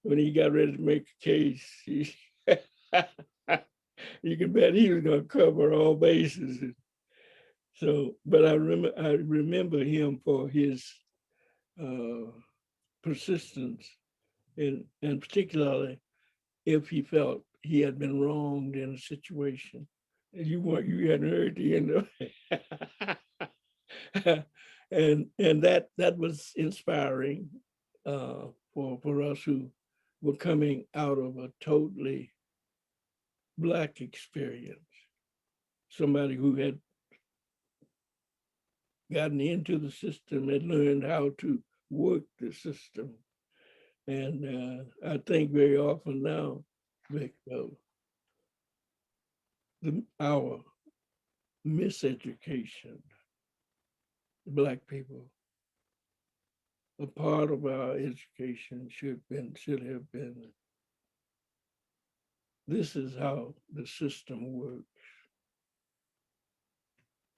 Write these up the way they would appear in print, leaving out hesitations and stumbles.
when he got ready to make a case, you can bet he was going to cover all bases. So, but I remember him for his uh, persistence, and particularly if he felt he had been wronged in a situation, and you hadn't heard the end of it. and that was inspiring for us who were coming out of a totally Black experience. Somebody who had gotten into the system and learned how to work the system. And I think very often now, Vic, our miseducation, Black people, a part of our education should have been, this is how the system works.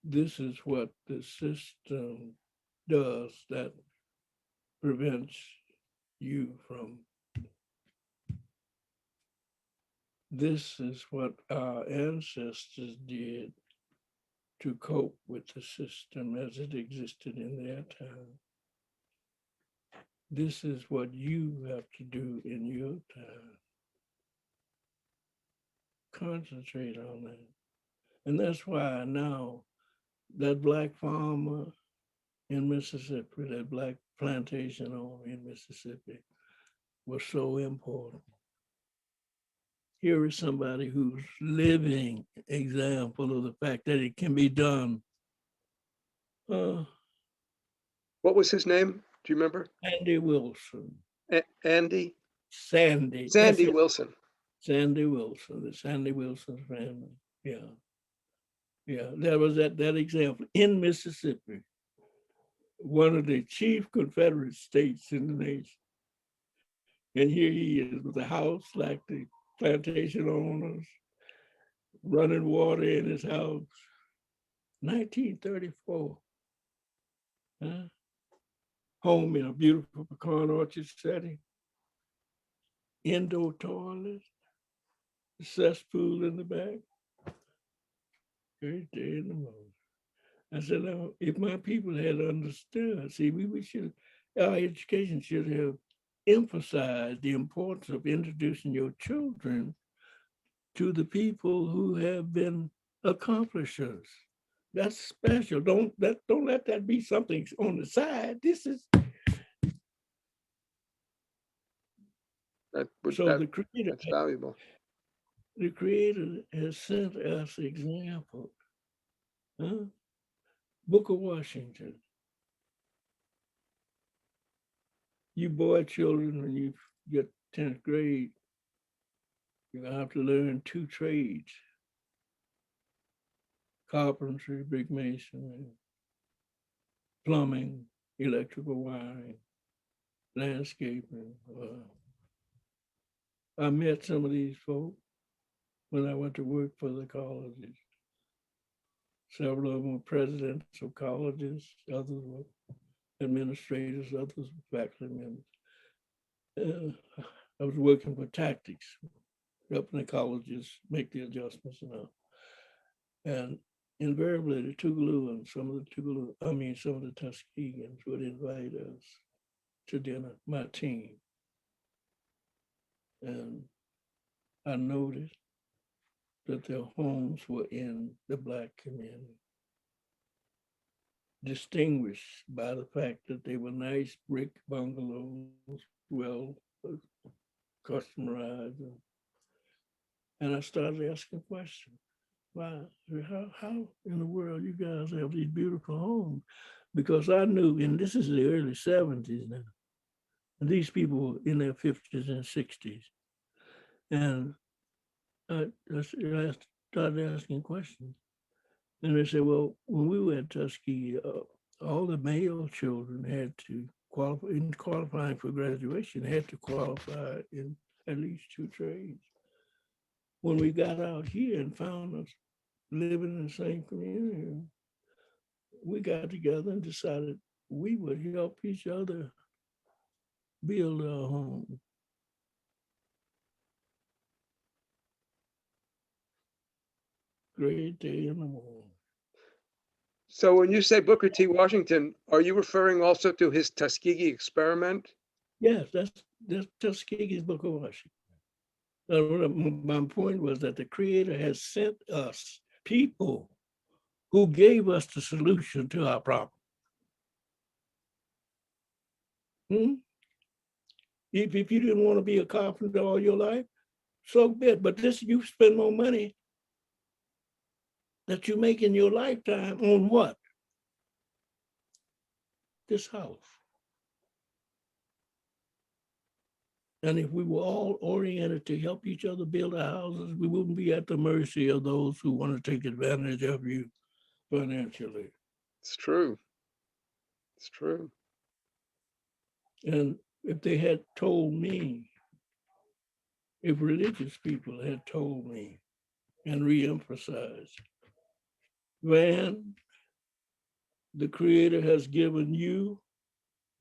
This is what the system does that prevents you from. This is what our ancestors did to cope with the system as it existed in their time. This is what you have to do in your time. Concentrate on that. And that's why now that Black farmer in Mississippi, that Black plantation owner in Mississippi was so important. Here is somebody who's living example of the fact that it can be done. Uh, What was his name? Do you remember? Andy Wilson. Andy? Sandy. That's Sandy it. Wilson. Sandy Wilson. The Sandy Wilson family. Yeah. Yeah. That was that example in Mississippi, one of the chief Confederate states in the nation. And here he is with a house like the plantation owners, running water in his house. 1934. Huh? Home in a beautiful pecan orchard setting. Indoor toilet, cesspool in the back. Great day in the morning. I said, now, if my people had understood, see, we should, our education should have emphasized the importance of introducing your children to the people who have been accomplishers. That's special. Don't let that be something on the side. This is the creator. That's valuable. The creator has sent us examples. Huh? Booker Washington. You boy children, when you get 10th grade, you're gonna have to learn 2 trades: carpentry, brick masonry, plumbing, electrical wiring, landscaping. I met some of these folks when I went to work for the colleges. Several of them were presidents of colleges, others were administrators, others were faculty members. I was working for tactics, helping the colleges make the adjustments and all. And invariably, the Tougaloo, some of the Tuskegans would invite us to dinner, my team. And I noticed that their homes were in the Black community, distinguished by the fact that they were nice brick bungalows, well customized. And I started asking questions. Why? How in the world you guys have these beautiful homes? Because I knew, and this is the early 70s now, and these people were in their 50s and 60s. And I started asking questions. And they said, well, when we were at Tuskegee, all the male children had to qualify, in qualifying for graduation, had to qualify in at least 2 trades. When we got out here and found us living in the same community, we got together and decided we would help each other build our home. great day in the morning. So when you say Booker T. Washington, are you referring also to his Tuskegee experiment? Yes, that's Tuskegee's Book of Washington. My point was that the Creator has sent us people who gave us the solution to our problem. If you didn't want to be a carpenter all your life, so be it. But this, you spend more money that you make in your lifetime on what? This house. And if we were all oriented to help each other build our houses, we wouldn't be at the mercy of those who want to take advantage of you financially. It's true. It's true. And if they had told me, if religious people had told me and re-emphasized, Van, the Creator has given you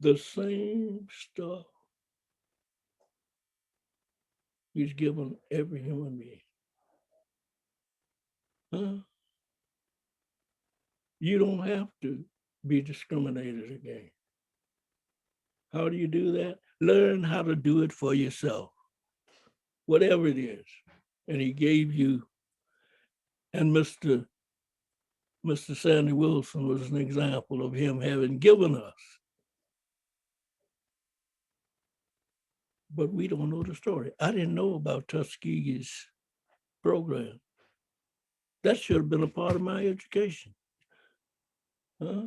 the same stuff He's given every human being. Huh? You don't have to be discriminated against. How do you do that? Learn how to do it for yourself, whatever it is. And he gave you, and Mr. Sandy Wilson was an example of him having given us. But we don't know the story. I didn't know about Tuskegee's program. That should have been a part of my education. Huh?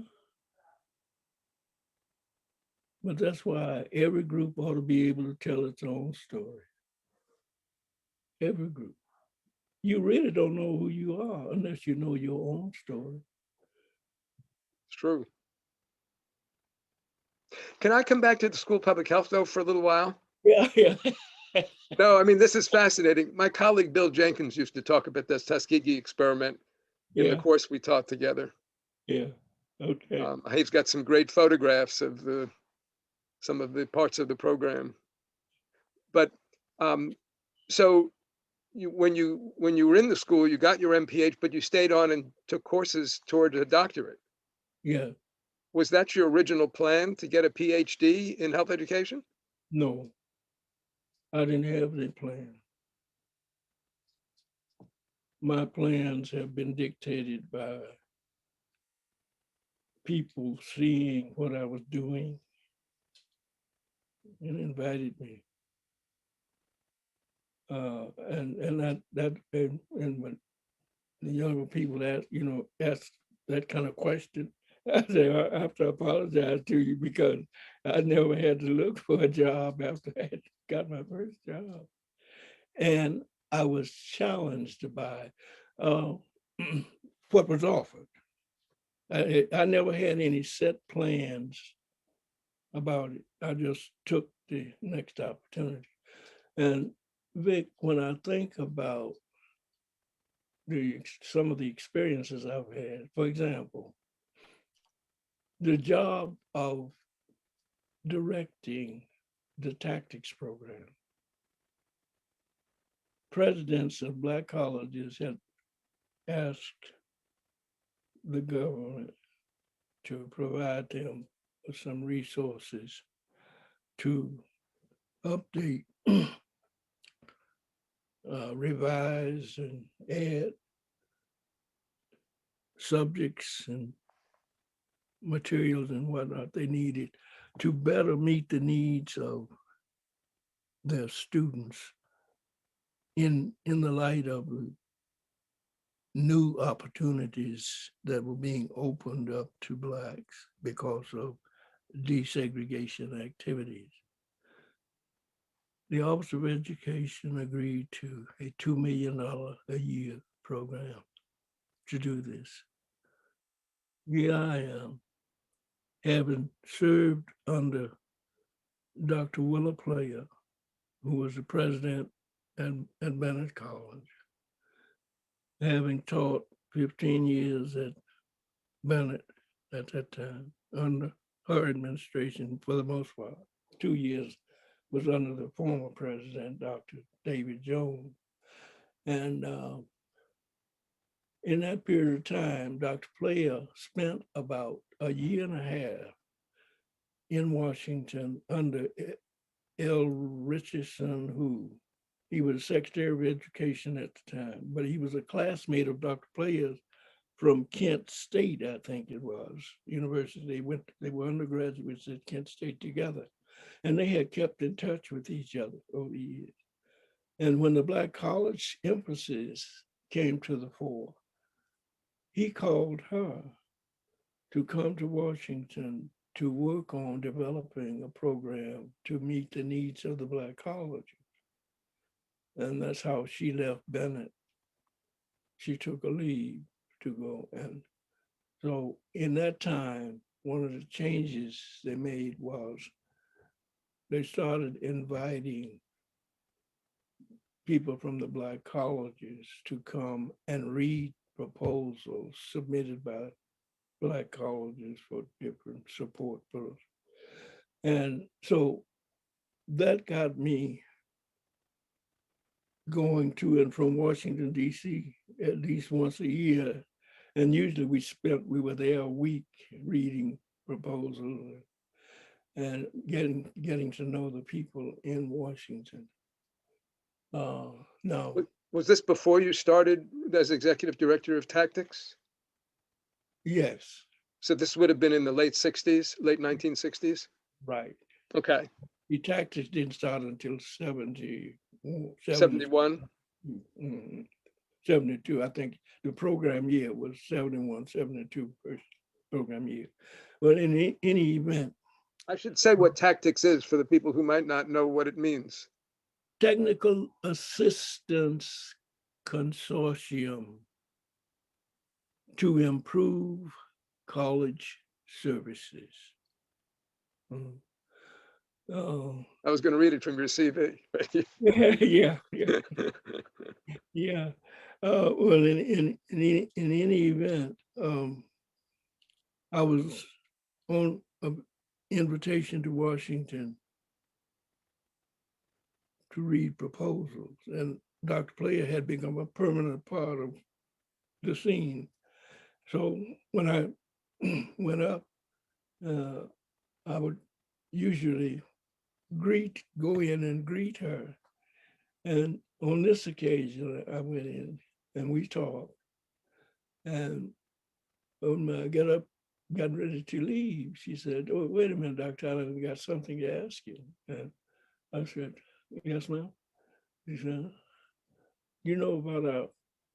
But that's why every group ought to be able to tell its own story. Every group. You really don't know who you are unless you know your own story. It's true. Can I come back to the school public health though for a little while? Yeah. No, I mean, this is fascinating. My colleague Bill Jenkins used to talk about this Tuskegee experiment in the course we taught together. Yeah. Okay. He's got some great photographs of some of the parts of the program. But so when you were in the school, you got your MPH, but you stayed on and took courses toward a doctorate. Yeah. Was that your original plan, to get a PhD in health education? No, I didn't have that plan. My plans have been dictated by people seeing what I was doing and invited me. And when the younger people ask that kind of question, I say, I have to apologize to you because I never had to look for a job after I had got my first job. And I was challenged by what was offered. I never had any set plans about it. I just took the next opportunity. And Vic, when I think about some of the experiences I've had, for example, the job of directing the tactics program. Presidents of Black colleges had asked the government to provide them with some resources to update, revise, and add subjects and materials and whatnot they needed to better meet the needs of their students in the light of new opportunities that were being opened up to Blacks because of desegregation activities. The Office of Education agreed to a $2 million a year program to do this. Here I am, having served under Dr. Willa Player, who was the president at Bennett College, having taught 15 years at Bennett at that time under her administration for the most part. 2 years was under the former president, Dr. David Jones. And in that period of time, Dr. Player spent about a year and a half in Washington under L. Richardson, who he was Secretary of Education at the time, but he was a classmate of Dr. Player's from Kent State, I think it was, university. They were undergraduates at Kent State together, and they had kept in touch with each other over the years. And when the Black college emphasis came to the fore, he called her to come to Washington to work on developing a program to meet the needs of the Black colleges. And that's how she left Bennett. She took a leave to go. And so in that time, one of the changes they made was they started inviting people from the Black colleges to come and read proposals submitted by Black colleges for different support bills. And so that got me going to and from Washington, D.C. at least once a year. And usually we were there a week reading proposals and getting to know the people in Washington. Now, Was this before you started as executive director of tactics? yes. So this would have been in the late 60s, late 1960s? Right. Okay. The tactics didn't start until 71? 72. I think the program year was 71, 72 first program year. But in any event, I should say what tactics is for the people who might not know what it means. Technical Assistance Consortium to improve college services. I was going to read it from your CV. Yeah. Yeah. Well, in any event, I was on an invitation to Washington to read proposals, and Dr. Player had become a permanent part of the scene. So when I went up, I would usually go in and greet her. And on this occasion, I went in and we talked. And when I got ready to leave, she said, "Oh, wait a minute, Dr. Allen, we got something to ask you." And I said, "Yes, ma'am." She said, "You know about our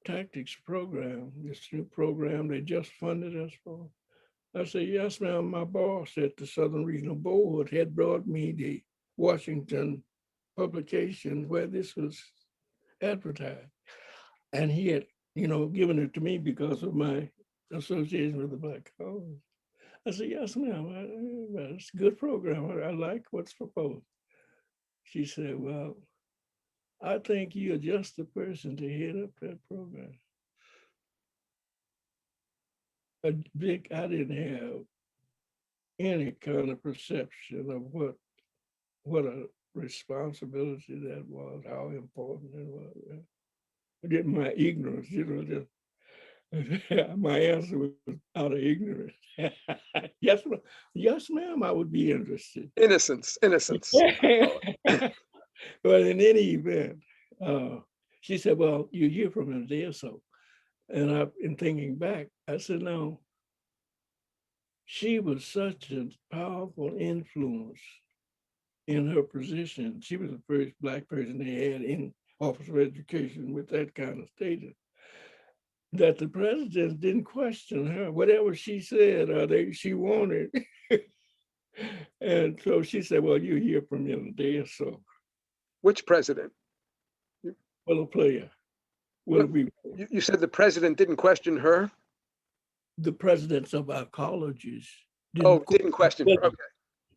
tactics program, this new program they just funded us for?" I said, "Yes, ma'am. My boss at the Southern Regional Board had brought me the Washington publication where this was advertised. And he had, given it to me because of my association with the Black college." I said, "Yes, ma'am. It's a good program. I like what's proposed." She said, "Well, I think you're just the person to head up that program." Vic, I didn't have any kind of perception of what a responsibility that was, how important it was. My ignorance, just my answer was out of ignorance. Yes, yes, ma'am, I would be interested. Innocence. But in any event, she said, "Well, you hear from him there, so." And in thinking back, I said, "No, she was such a powerful influence in her position. She was the first Black person they had in Office of Education with that kind of status, that the president didn't question her. Whatever she said, she wanted." And so she said, "Well, you hear from me in a day or so." Which president? Well, a player. You said the president didn't question her? The presidents of our colleges didn't question her. Okay.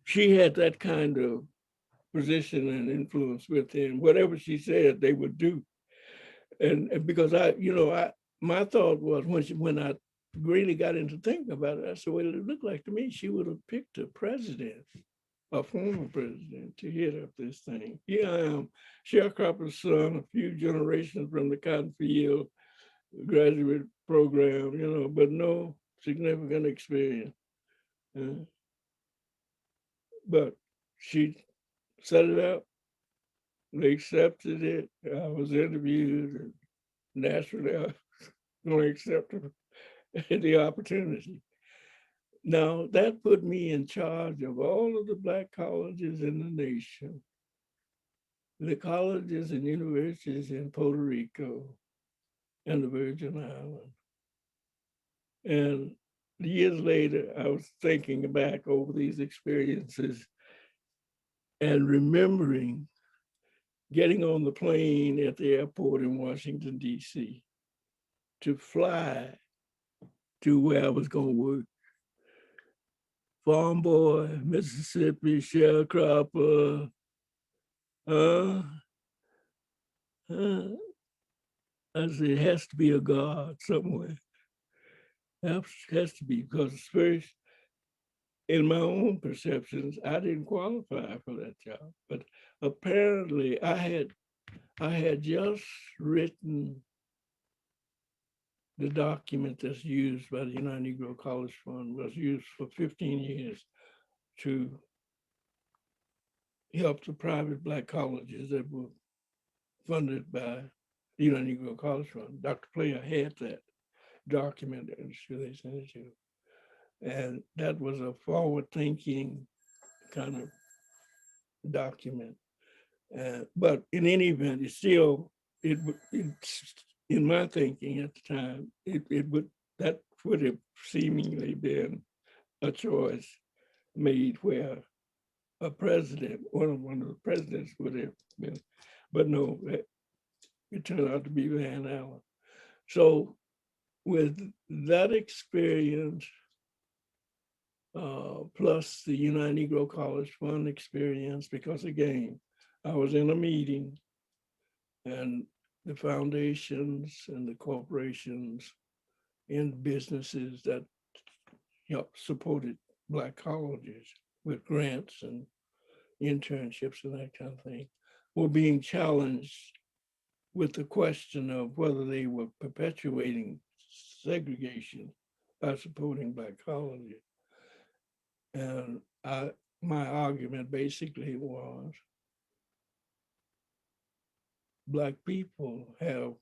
She had that kind of position and influence with him. Whatever she said, they would do. And because my thought was when I really got into thinking about it, I said, well, it looked like to me she would have picked a president, a former president, to head up this thing. Here I am, sharecropper's son, a few generations from the cotton field, graduate program, you know, but no significant experience. Uh, but she set it up. They accepted it. I was interviewed, and naturally, I was going to accept the opportunity. Now, that put me in charge of all of the Black colleges in the nation, the colleges and universities in Puerto Rico and the Virgin Islands. And years later, I was thinking back over these experiences and remembering getting on the plane at the airport in Washington, D.C. to fly to where I was going to work. Farm boy, Mississippi, sharecropper, uh, uh, I said, it has to be a God somewhere. Has to be, because first, in my own perceptions, I didn't qualify for that job. But apparently I had just written the document that's used by the United Negro College Fund, was used for 15 years to help the private Black colleges that were funded by the United Negro College Fund. Dr. Player had that document, and sure they sent it to. And that was a forward-thinking kind of document. But in any event, it's still, it's in my thinking at the time, that would have seemingly been a choice made where a president, one of the presidents would have been, but no, it turned out to be Van Allen. So with that experience, plus the United Negro College Fund experience, because again, I was in a meeting and the foundations and the corporations and businesses that supported Black colleges with grants and internships and that kind of thing were being challenged with the question of whether they were perpetuating segregation by supporting Black colleges. And my argument basically was Black people have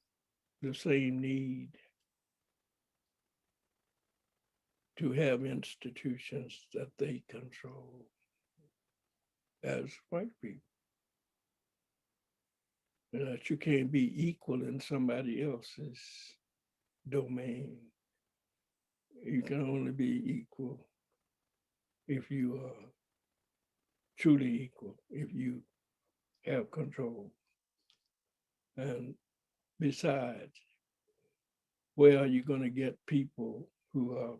the same need to have institutions that they control as white people. And that you can't be equal in somebody else's domain. You can only be equal if you are truly equal, if you have control. And besides, where are you going to get people who are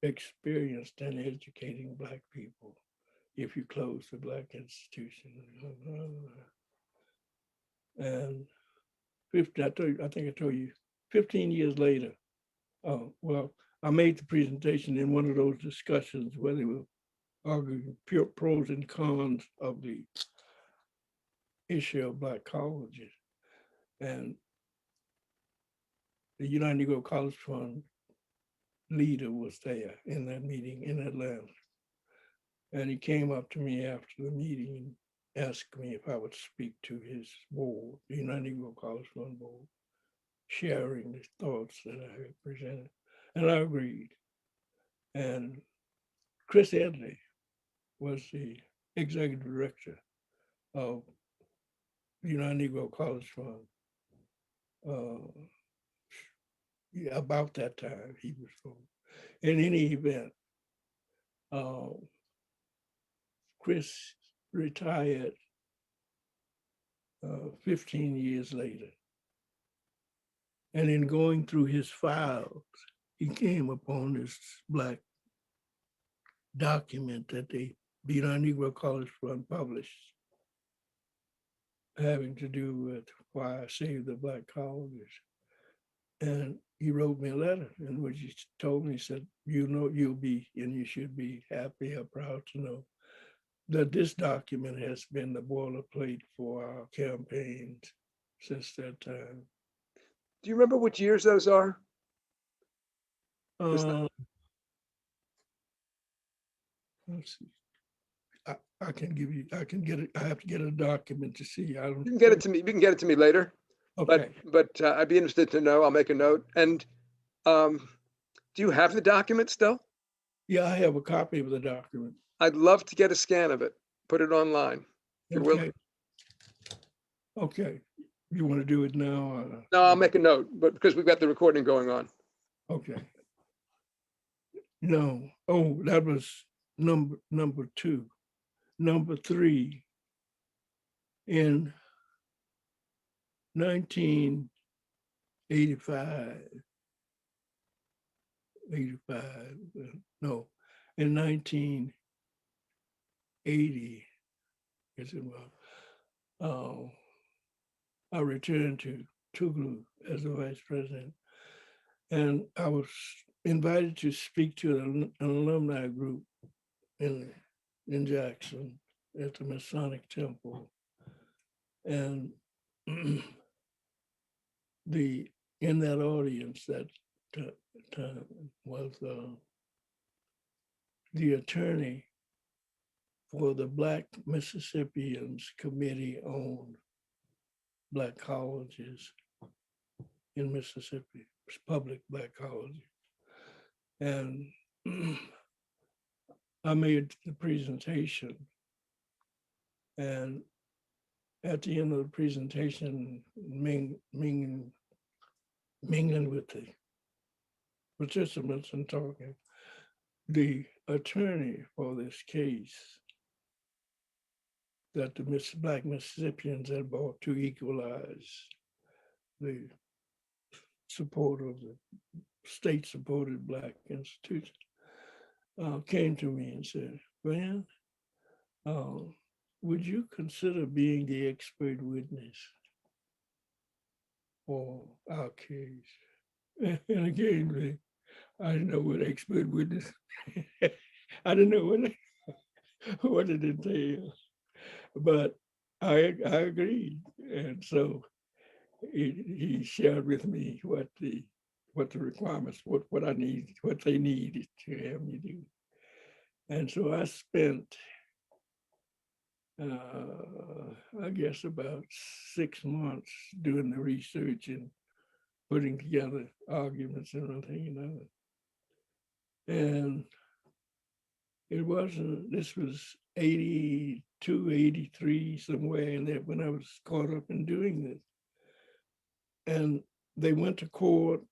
experienced in educating Black people if you close the Black institution? And 50, I think I told you, 15 years later, well, I made the presentation in one of those discussions where they were arguing pure pros and cons of the issue of Black colleges. And the United Negro College Fund leader was there in that meeting in Atlanta. And he came up to me after the meeting and asked me if I would speak to his board, the United Negro College Fund board, sharing the thoughts that I had presented. And I agreed. And Chris Edley was the executive director of the United Negro College Fund. About that time, he was from. In any event, Chris retired 15 years later. And in going through his files, he came upon this Black document that the United Negro College Fund published, having to do with why I saved the Black colleges. And he wrote me a letter in which he told me, he said, you know, you'll be, and you should be happy or proud to know that this document has been the boilerplate for our campaigns since that time. Do you remember which years those are? It's not- Uh, let's see. I can give you, I can get it. I have to get a document to see. I don't. You can get it to me. You can get it to me later, Okay. but I'd be interested to know. I'll make a note. And um, do you have the document still? Yeah, I have a copy of the document. I'd love to get a scan of it. Put it online. If you're willing. Okay. Okay. You want to do it now? No, I'll make a note, but because we've got the recording going on. Okay. No. Oh, that was number two. Number three, in 1985, 85, no, in 1980, yes it was, I returned to Tougaloo as the vice president, and I was invited to speak to an alumni group in Jackson at the Masonic Temple. And in that audience that time was the attorney for the Black Mississippians Committee on Black Colleges in Mississippi, public Black colleges. And I made the presentation, and at the end of the presentation, mingling with the participants and talking, the attorney for this case that the Black Mississippians had brought to equalize the support of the state-supported Black institution, came to me and said, "Van, would you consider being the expert witness for our case?" And again, I didn't know what expert witness. I didn't know what it entailed, but I agreed, and so he shared with me what the requirements, what I need, what they needed to have me do, and so I spent, I guess, about 6 months doing the research and putting together arguments and everything, and it wasn't, this was 82, 83, somewhere in there when I was caught up in doing this. And they went to court,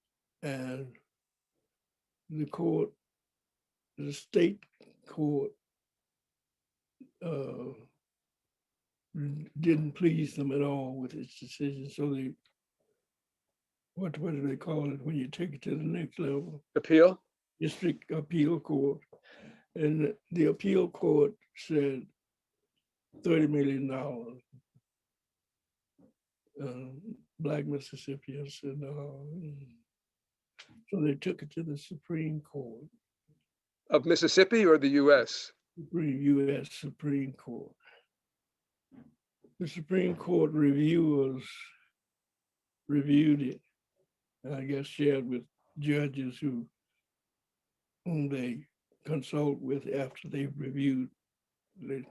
and the state court didn't please them at all with its decision. So they, what do they call it when you take it to the next level? Appeal? District Appeal Court. And the appeal court said $30 million. Black Mississippians said no. So they took it to the Supreme Court. Of Mississippi or the US? U.S. Supreme Court. The Supreme Court reviewed it, and I guess shared with judges whom they consult with after they've reviewed the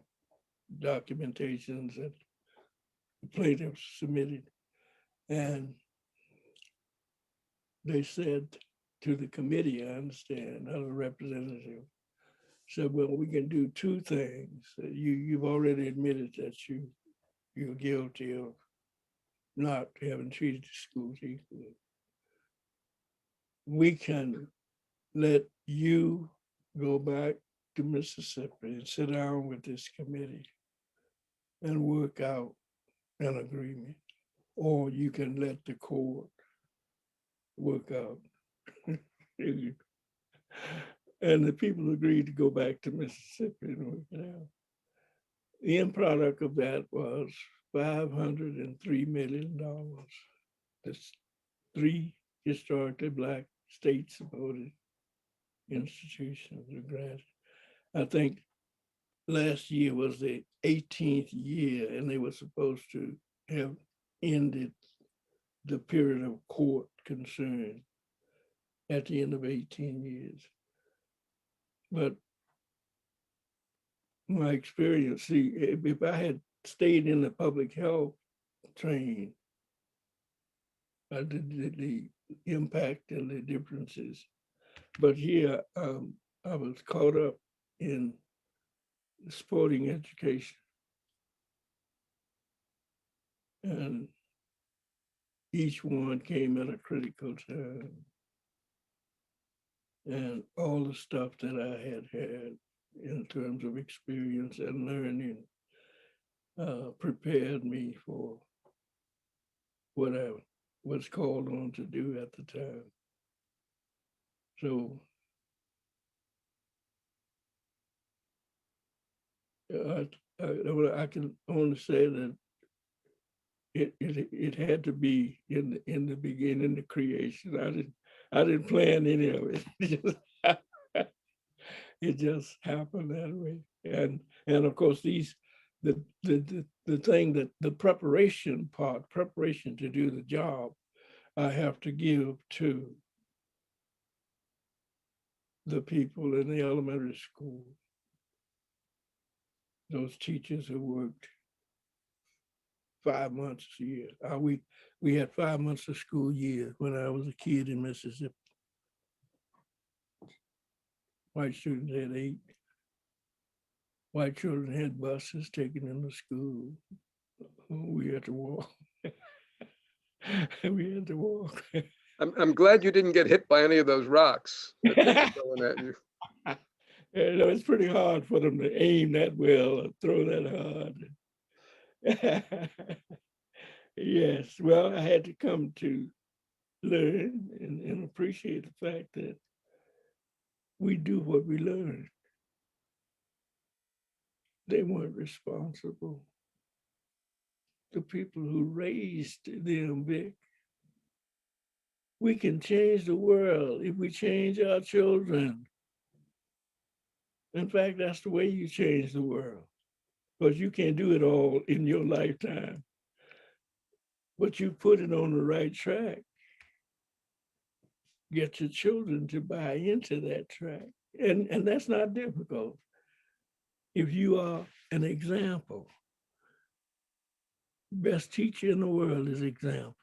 documentations that the plaintiffs submitted. And they said to the committee, I understand, how the representative said, well, we can do two things. You've already admitted that you're guilty of not having treated the schools equally. We can let you go back to Mississippi and sit down with this committee and work out an agreement, or you can let the court work out. And the people agreed to go back to Mississippi and work it out. The end product of that was $503 million. That's 3 historically Black state-supported institutions were granted. I think last year was the 18th year, and they were supposed to have ended the period of court concern. at the end of 18 years. But my experience, see, if I had stayed in the public health train, the impact and the differences. But here, I was caught up in sporting education. And each one came at a critical time. And all the stuff that I had in terms of experience and learning prepared me for what I was called on to do at the time. So I can only say that it had to be in the beginning, the creation. I didn't plan any of it. It just happened that way. And of course the thing that the preparation to do the job, I have to give to the people in the elementary school, those teachers who worked 5 months a year. We had 5 months of school year when I was a kid in Mississippi. White students had 8. White children had buses taking them to school. We had to walk. We had to walk. I'm glad you didn't get hit by any of those rocks that they were throwing at you. You know, it's pretty hard for them to aim that well or throw that hard. Yes, well, I had to come to learn and appreciate the fact that we do what we learn. They weren't responsible. The people who raised them, Vic. We can change the world if we change our children. In fact, that's the way you change the world. Because you can't do it all in your lifetime. But you put it on the right track. Get your children to buy into that track. And that's not difficult. If you are an example, best teacher in the world is example.